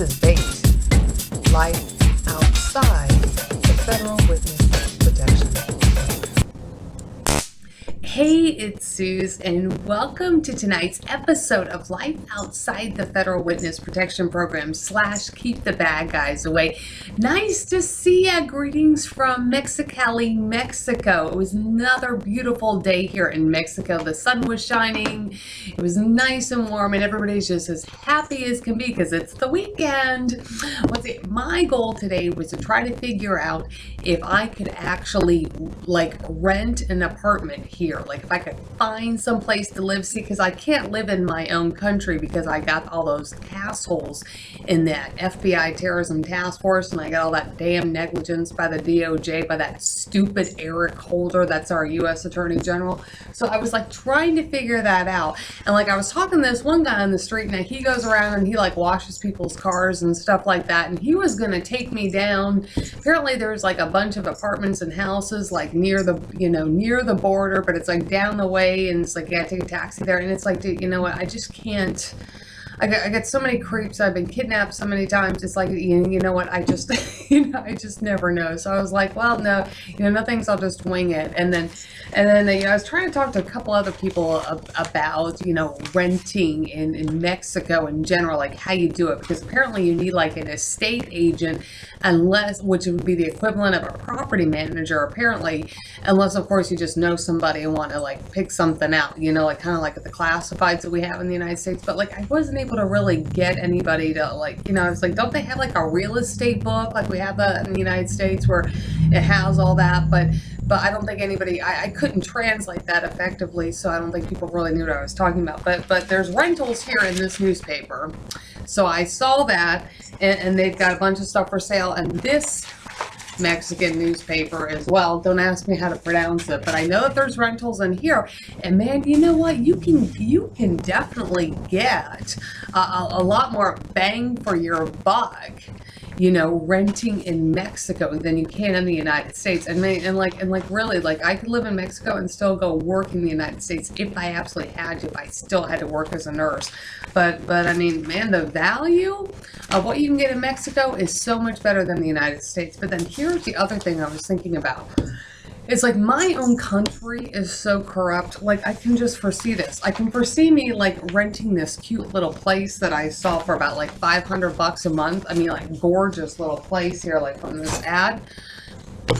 is bait. Life outside the federal witness protection. Hey, it's Suze, and welcome to tonight's episode of Life Outside the Federal Witness Protection Program / Keep the Bad Guys Away. Nice to see ya. Greetings from Mexicali, Mexico. It was another beautiful day here in Mexico. The sun was shining. It was nice and warm, and everybody's just as happy as can be because it's the weekend. My goal today was to try to figure out if I could actually rent an apartment here. Like if I could find some place to live, because I can't live in my own country because I got all those assholes in that FBI terrorism task force, and I got all that damn negligence by the DOJ, by that stupid Eric Holder, that's our U.S. Attorney General. So I was trying to figure that out, and I was talking to this one guy on the street, and he goes around and he washes people's cars and stuff like that, and he was gonna take me down. Apparently there's a bunch of apartments and houses near the border, but it's down the way, and it's you gotta take a taxi there, and it's dude, you know what, I just can't. I got so many creeps. I've been kidnapped so many times. It's you know what, I just I just never know. So I was well, no, no thanks, I'll just wing it. And then I was trying to talk to a couple other people about renting in Mexico in general, how you do it, because apparently you need an estate agent, which would be the equivalent of a property manager apparently, unless of course you just know somebody and want to pick something out, kind of like the classifieds that we have in the United States. But I wasn't able to really get anybody to I was don't they have a real estate book like we have in the United States where it has all that, but I don't think anybody, I couldn't translate that effectively, so I don't think people really knew what I was talking about. But there's rentals here in this newspaper, so I saw that, and they've got a bunch of stuff for sale, and this Mexican newspaper as well. Don't ask me how to pronounce it, but I know that there's rentals in here, and man, you know what, you can definitely get a lot more bang for your buck, renting in Mexico than you can in the United States. And really, I could live in Mexico and still go work in the United States if I absolutely had to, if I still had to work as a nurse. But I mean, man, the value of what you can get in Mexico is so much better than the United States. But then here's the other thing I was thinking about. It's my own country is so corrupt. I can just foresee this. I can foresee me renting this cute little place that I saw for about $500 a month. I mean, gorgeous little place here, from this ad.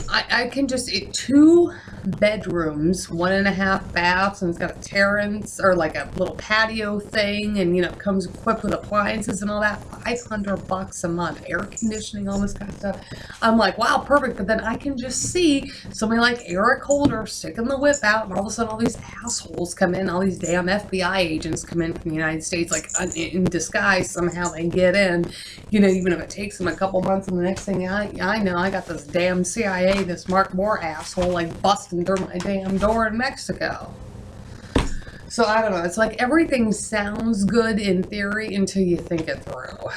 I can just, 2 bedrooms, 1.5 baths, and it's got a terrace or a little patio thing, and it comes equipped with appliances and all that. $500 a month, air conditioning, all this kind of stuff. I'm wow, perfect. But then I can just see somebody like Eric Holder sticking the whip out, and all of a sudden all these assholes come in, all these damn FBI agents come in from the United States, in disguise. Somehow they get in, even if it takes them a couple months, and the next thing I know, I got this damn CIA, this Mark Moore asshole, busting through my damn door in Mexico. So I don't know, it's everything sounds good in theory until you think it through.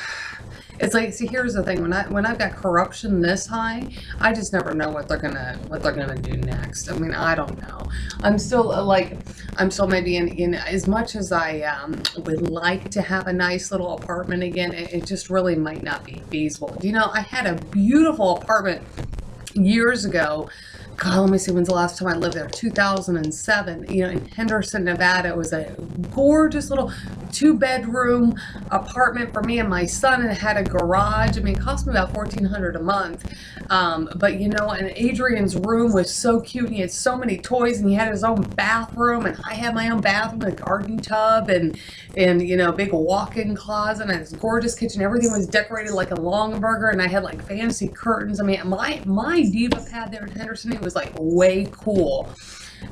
It's see, here's the thing, when I've got corruption this high, I just never know what they're gonna do next. I mean, I don't know. I'm still maybe in as much as I would like to have a nice little apartment again, it just really might not be feasible. I had a beautiful apartment years ago. God, let me see, when's the last time I lived there? 2007, in Henderson, Nevada. It was a gorgeous little 2-bedroom apartment for me and my son, and it had a garage. I mean, it cost me about $1,400 a month. But and Adrian's room was so cute, and he had so many toys, and he had his own bathroom, and I had my own bathroom, a garden tub, and a big walk-in closet, and this gorgeous kitchen. Everything was decorated like a Longaberger, and I had fancy curtains. I mean, my diva pad there in Henderson, it was way cool.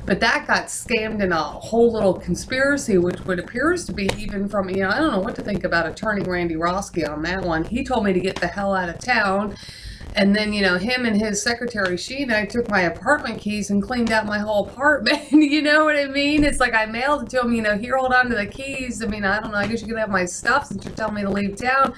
But that got scammed in a whole little conspiracy, which appears to be even from, I don't know what to think about Attorney Randy Roski on that one. He told me to get the hell out of town. And then, him and his secretary, she and I took my apartment keys and cleaned out my whole apartment. You know what I mean? It's I mailed it to him, here, hold on to the keys. I mean, I don't know, I guess you could have my stuff since you're telling me to leave town.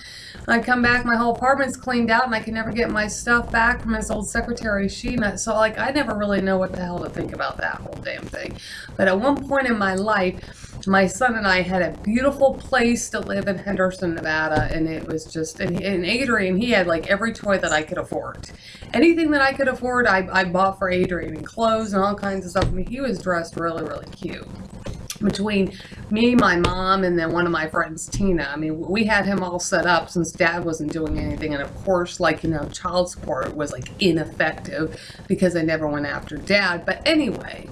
I come back, my whole apartment's cleaned out, and I can never get my stuff back from his old secretary, Sheena. So, I never really know what the hell to think about that whole damn thing. But at one point in my life, my son and I had a beautiful place to live in Henderson, Nevada, and it was just, and Adrian, he had like every toy that I could afford. Anything that I could afford, I bought for Adrian, and clothes and all kinds of stuff. I mean, he was dressed really, really cute. Between me, my mom, and then one of my friends, Tina, I mean, we had him all set up since Dad wasn't doing anything. And of course, like, you know, child support was like ineffective because I never went after Dad. But anyway,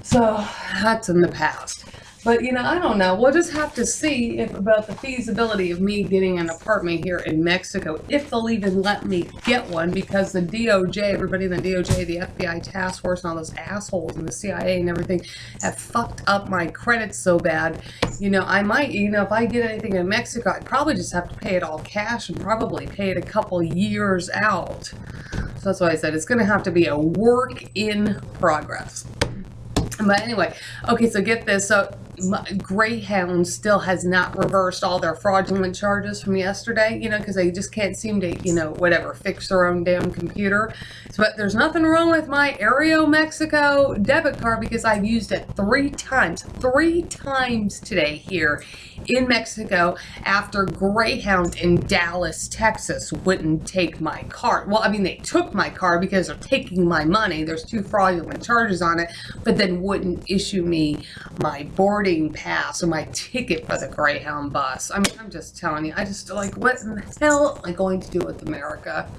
so that's in the past. But, you know, I don't know. We'll just have to see about the feasibility of me getting an apartment here in Mexico, if they'll even let me get one, because the DOJ, everybody in the DOJ, the FBI task force, and all those assholes and the CIA and everything have fucked up my credit so bad. You know, I might, you know, if I get anything in Mexico, I'd probably just have to pay it all cash and probably pay it a couple years out. So that's why I said it's going to have to be a work in progress. But anyway, okay, so get this. So Greyhound still has not reversed all their fraudulent charges from yesterday, you know, because they just can't seem to, you know, whatever, fix their own damn computer. But there's nothing wrong with my Aeromexico debit card because I've used it three times today here in Mexico after Greyhound in Dallas, Texas wouldn't take my card. Well, I mean, they took my card because they're taking my money. There's 2 fraudulent charges on it, but then wouldn't issue me my boarding pass or my ticket for the Greyhound bus. I mean, I'm just telling you, I just like, what in the hell am I going to do with America?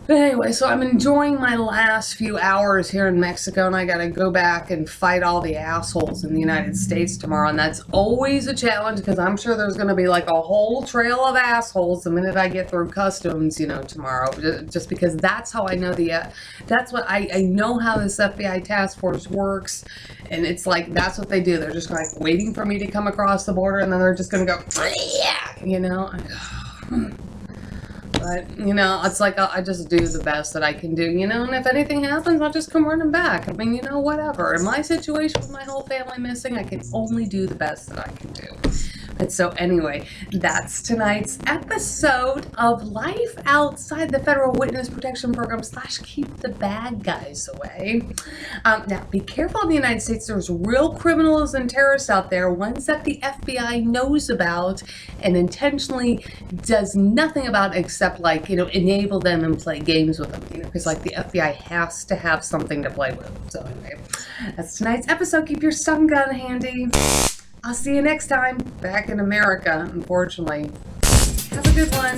But anyway, so I'm enjoying my last few hours here in Mexico, and I got to go back and fight all the assholes in the United States tomorrow. And that's always a challenge because I'm sure there's going to be like a whole trail of assholes the minute I get through customs, you know, tomorrow. Just because that's how I know that's what I know how this FBI task force works. And it's like, that's what they do. They're just like waiting for me to come across the border, and then they're just going to go, yeah, you know. But, you know, it's like I just do the best that I can do, you know, and if anything happens, I'll just come running back. I mean, you know, whatever. In my situation with my whole family missing, I can only do the best that I can do. And so anyway, that's tonight's episode of Life Outside the Federal Witness Protection Program / Keep the Bad Guys Away. Now, be careful in the United States. There's real criminals and terrorists out there, ones that the FBI knows about and intentionally does nothing about except, like, you know, enable them and play games with them, you know, because, like, the FBI has to have something to play with. So anyway, that's tonight's episode. Keep your stun gun handy. I'll see you next time back in America, unfortunately. Have a good one.